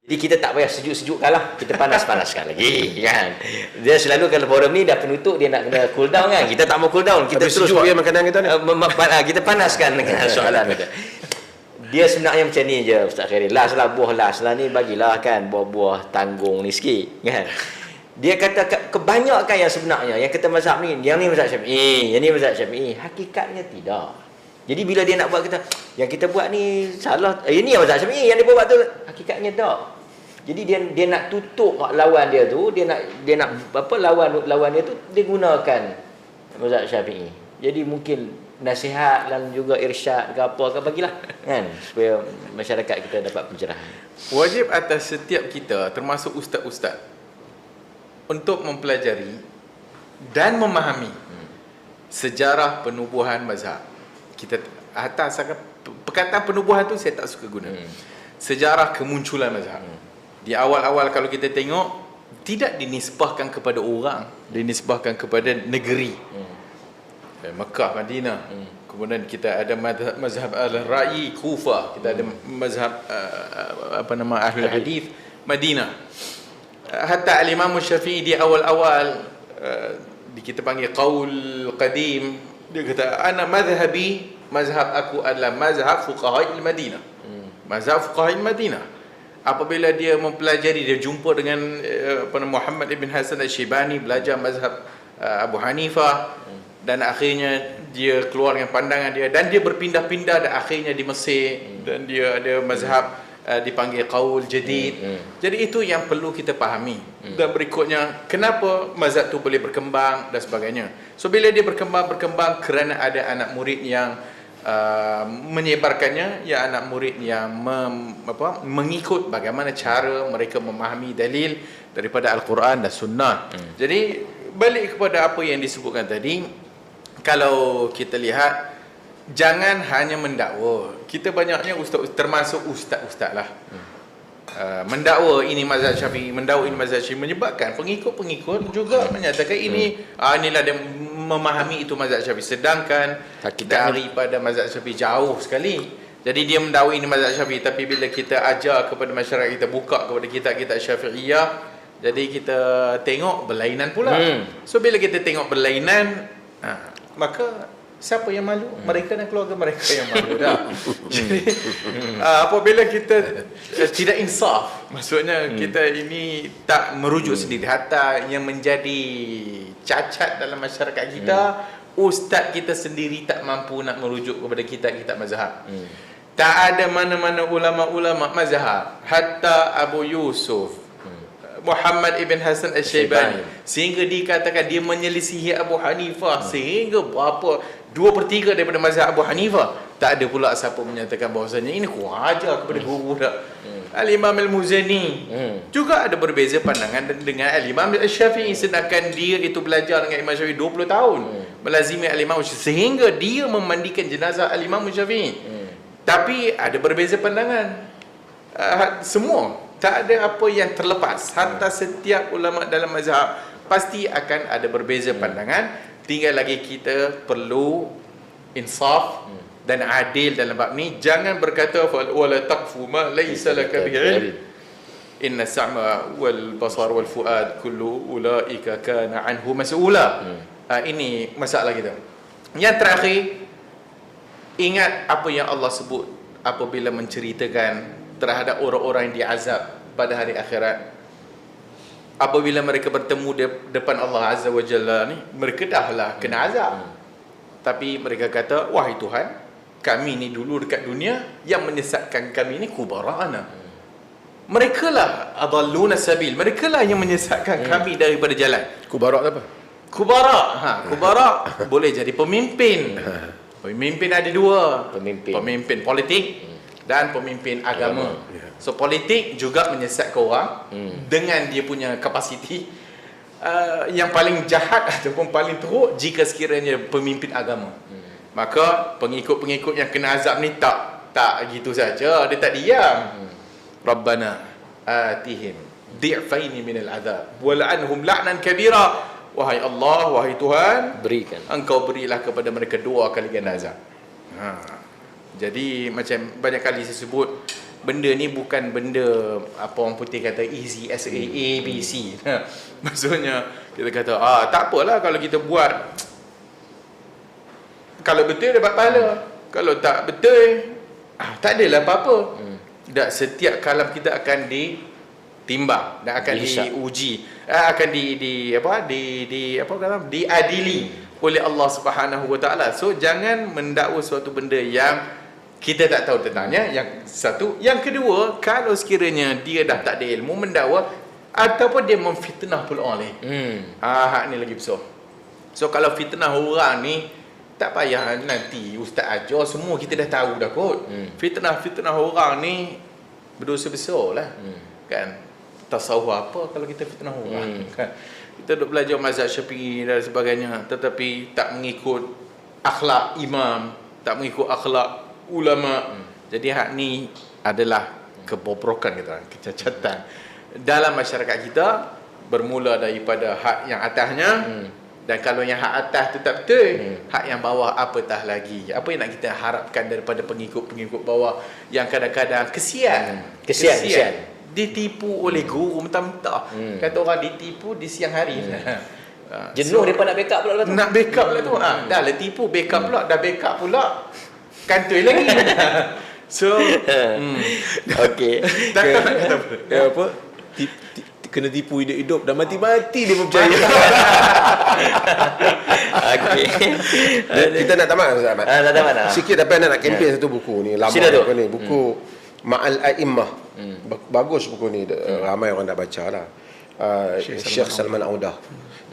Jadi kita tak payah sejuk-sejukkan lah, kita panas-panaskan lagi kan. Dia selalu kalau forum ni dah penutup, dia nak kena cool down kan. Kita tak mau cool down, kita tapi terus sejuk dia makanan kita ni. kita panaskan dengan soalan kita. Dia sebenarnya macam ni je Ustaz Khairi. Last lah, buah last lah ni bagilah kan buah-buah tanggung ni sikit kan. Dia kata kebanyakan yang sebenarnya yang kata mazhab ni, yang ni mazhab Syafi'i, yang ni mazhab Syafi'i, hakikatnya tidak. Jadi bila dia nak buat kata yang kita buat ni salah, ini yang mazhab Syafi'i, yang dia buat tu hakikatnya tak. Jadi dia nak tutup lawan dia tu, dia nak apa, lawan dia tu dia gunakan mazhab Syafi'i. Jadi mungkin nasihat dan juga irsyad ke apa ke bagilah kan, supaya masyarakat kita dapat pencerahan. Wajib atas setiap kita termasuk ustaz-ustaz untuk mempelajari dan memahami sejarah penubuhan mazhab. Kita atas perkataan penubuhan tu saya tak suka guna. Sejarah kemunculan mazhab. Di awal-awal kalau kita tengok, tidak dinisbahkan kepada orang, dinisbahkan kepada negeri. Mekah, Madinah. Kemudian kita ada mazhab al-ra'i Kufah, kita ada mazhab ahlul hadis Madinah. Hatta al-Imam Syafi'i di awal-awal kita panggil qaul qadim, dia kata ana mazhabi, mazhab aku adalah mazhab fuqaha'il Madinah. Mazhab fuqaha'il Madinah. Apabila dia mempelajari, dia jumpa dengan Muhammad ibn Hasan al-Shaybani, belajar mazhab Abu Hanifah, dan akhirnya dia keluar dengan pandangan dia, dan dia berpindah-pindah, dan akhirnya di Mesir, dan dia ada mazhab dipanggil qaul jadid. Jadi itu yang perlu kita fahami. Dan berikutnya, kenapa mazhab tu boleh berkembang dan sebagainya. So bila dia berkembang kerana ada anak murid yang menyebarkannya, ya anak murid yang mengikut bagaimana cara mereka memahami dalil daripada Al-Quran dan Sunnah. Jadi balik kepada apa yang disebutkan tadi, kalau kita lihat, jangan hanya mendakwa. Kita banyaknya ustaz, termasuk ustaz-ustaz lah, mendakwa ini mazhab Syafi'i, mendakwa ini mazhab Syafi'i, menyebabkan pengikut-pengikut juga menyatakan inilah dia memahami itu mazhab Syafi'i, sedangkan daripada mazhab Syafi'i jauh sekali. Jadi dia mendakwa ini mazhab Syafi'i, tapi bila kita ajar kepada masyarakat, kita buka kepada kitab-kitab Syafi'iyah, jadi kita tengok berlainan pula. So bila kita tengok berlainan, maka siapa yang malu? Mereka dan keluarga mereka yang malu dah. Jadi apabila kita tidak insaf, maksudnya kita ini tak merujuk sendiri, hatta yang menjadi cacat dalam masyarakat kita, ustaz kita sendiri tak mampu nak merujuk kepada kitab-kitab mazhab. Tak ada mana-mana ulama-ulama mazhab, hatta Abu Yusuf Muhammad ibn Hasan al-Shaybani, sehingga dikatakan dia menyelisihi Abu Hanifah, sehingga berapa 2/3 daripada mazhab Abu Hanifah. Tak ada pula siapa menyatakan bahawasanya ini kurang ajar kepada guru dah. Al-Imam Al-Muzani juga ada berbeza pandangan dengan Al-Imam Al-Syafi'i, sedangkan dia itu belajar dengan Imam Syafi'i 20 tahun, melazimi Al-Imam Syafi'i, sehingga dia memandikan jenazah Al-Imam Syafi'i. Tapi ada berbeza pandangan. Semua, tak ada apa yang terlepas. Hatta setiap ulama dalam mazhab pasti akan ada berbeza pandangan. Tinggal lagi kita perlu insaf dan adil dalam bab ni. Jangan berkata wala taqfu ma laysa laka bihi ilm, inna as-sam'a wal basar wal fuad kullu ulaika kana anhu mas'ula. Ini masalah kita. Yang terakhir, ingat apa yang Allah sebut apabila menceritakan terhadap orang-orang yang diazab pada hari akhirat. Apabila mereka bertemu depan Allah Azza wa Jalla ni, mereka dahlah kena azab, tapi mereka kata, wahai Tuhan, kami ni dulu dekat dunia, yang menyesatkan kami ni kubara'ana. Mereka lah adalluna sabil, mereka lah yang menyesatkan kami daripada jalan. Kubara apa? Kubara, kubara boleh jadi pemimpin. Pemimpin ada dua, pemimpin politik dan pemimpin agama. So politik juga menyesatkan orang dengan dia punya kapasiti. Yang paling jahat ataupun paling teruk jika sekiranya pemimpin agama. Maka pengikut-pengikut yang kena azab ni tak gitu saja, dia tak diam. Rabbana atihim di'faini minal azab wa la'anhum la'nan kabira. Wahai Allah, wahai Tuhan, Berikan. Engkau berilah kepada mereka 2 kali ganda azab. Jadi macam banyak kali saya sebut, benda ni bukan benda apa orang putih kata easy as A B C. Maksudnya kita kata tak apalah kalau kita buat, kalau betul dapat pahala, kalau tak betul tak adalah apa-apa. Dan setiap kalam kita akan ditimbang dan akan diuji, akan diadili oleh Allah Subhanahu Wa Taala. So jangan mendakwa suatu benda yang kita tak tahu tentangnya. Yang satu, yang kedua, kalau sekiranya dia dah tak ada ilmu mendakwa ataupun dia memfitnah pula orang lain. Hak ni lagi besar. So kalau fitnah orang ni tak payah nanti ustaz ajar, semua kita dah tahu dah kot. Fitnah orang ni berdosa besar lah. Kan? Tasawuf apa kalau kita fitnah orang? Kan? Kita duk belajar mazhab Syafi'i dan sebagainya, tetapi tak mengikut akhlak imam, tak mengikut akhlak ulama. Jadi hak ni adalah kebobrokan kita, kecacatan dalam masyarakat kita, bermula daripada hak yang atasnya. Dan kalau yang hak atas tu tak betul, hak yang bawah apatah lagi. Apa yang nak kita harapkan daripada pengikut-pengikut bawah yang kadang-kadang kesian. Ditipu oleh guru mentah-mentah. Kata orang ditipu di siang hari. Jenuh depa nak backup pula tu. Nak backup pula tu. Dah lah tipu, backup pula, dah backup pula. Kantoi lagi. So, okey. Takkan nak kata apa? Kena tipu hidup-hidup, dah mati-mati dia percaya. Okey. Kita nak tamat Ustaz Ahmad. Nak tamat dah. Sikit tapi nak kempen satu buku ni, lama buku ni, buku Ma'al A'immah. Bagus buku ni, ramai orang nak baca lah. Syekh Salman Audah.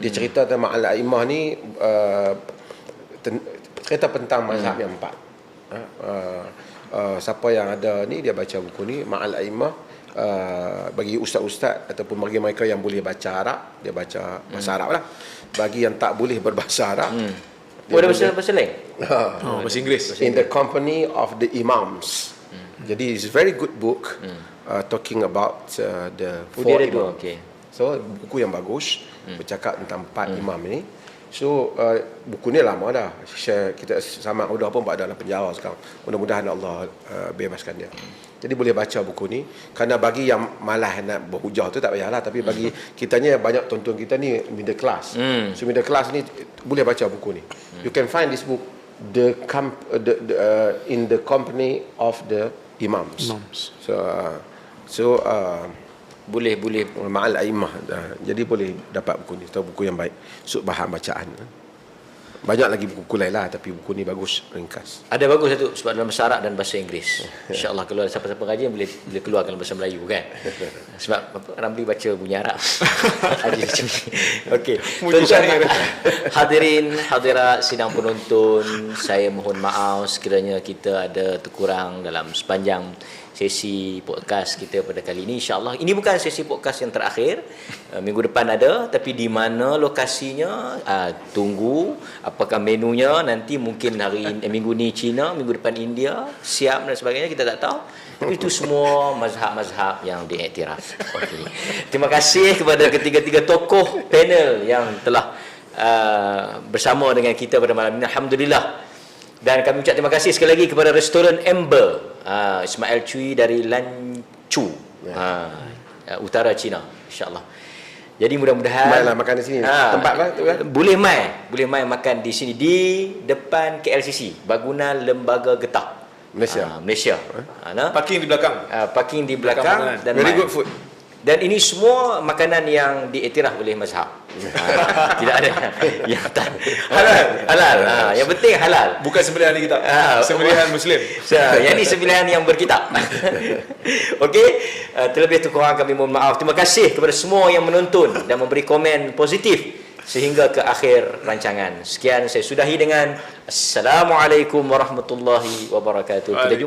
Dia cerita tentang Ma'al A'immah ni, cerita tentang mazhab yang empat. Siapa yang ada ni dia baca buku ni Ma'al A'immah, bagi ustaz-ustaz ataupun bagi mereka yang boleh baca Arab, dia baca bahasa Arab lah. Bagi yang tak boleh berbahasa Arab, ada bahasa lain? Bahasa Inggeris. In the Company of the Imams. Jadi it's a very good book talking about the four imam. So buku yang bagus, bercakap tentang empat imam ni. So buku ni lama dah. Kita sama udah pun dalam penjara sekarang. Mudah-mudahan Allah bebaskan dia. Jadi boleh baca buku ni. Kerana bagi yang malas nak berhujah tu tak payahlah, tapi bagi kitanya banyak tonton kita ni middle class. So middle class ni boleh baca buku ni. You can find this book in the Company of the Imams. So boleh Ma'al A'immah. Jadi boleh dapat buku ni, tahu buku yang baik, sud bahan bacaan. Banyak lagi buku lain lah, tapi buku ni bagus, ringkas. Ada bagus satu sebab dalam bahasa Arab dan bahasa Inggeris. InsyaAllah kalau ada siapa-siapa kajian boleh keluarkan bahasa Melayu kan. Sebab apa, Ramli baca bunyi Arab. Okey. Tuan-tuan hadirin hadirat sidang penonton, saya mohon maaf sekiranya kita ada terkurang dalam sepanjang sesi podcast kita pada kali ini. InsyaAllah ini bukan sesi podcast yang terakhir. Minggu depan ada, tapi di mana lokasinya tunggu. Apakah menunya nanti, mungkin minggu ni China, minggu depan India, Siam dan sebagainya, kita tak tahu. Tapi itu semua mazhab-mazhab yang diiktiraf. Okay. Terima kasih kepada ketiga-tiga tokoh panel yang telah bersama dengan kita pada malam ini. Alhamdulillah. Dan kami ucap terima kasih sekali lagi kepada restoran Amber, Ismail Cui dari Lanchu, utara China, insyaAllah. Jadi mudah-mudahan mainlah makan di sini. Tempat lah tu kan. Boleh mai makan di sini di depan KLCC, Bangunan Lembaga Getah Malaysia. Parking di belakang. Parking di belakang dan very good food. Dan ini semua makanan yang diiktiraf oleh mazhab. Tidak ada yang tak halal. Yang penting halal. Bukan sembelihan kita. Sembelihan Muslim. Yang ini sembelihan yang berkitab. Okey, terlebih tu kurang kami mohon maaf. Terima kasih kepada semua yang menonton dan memberi komen positif sehingga ke akhir rancangan. Sekian, saya sudahi dengan Assalamualaikum warahmatullahi wabarakatuh. Kita jumpa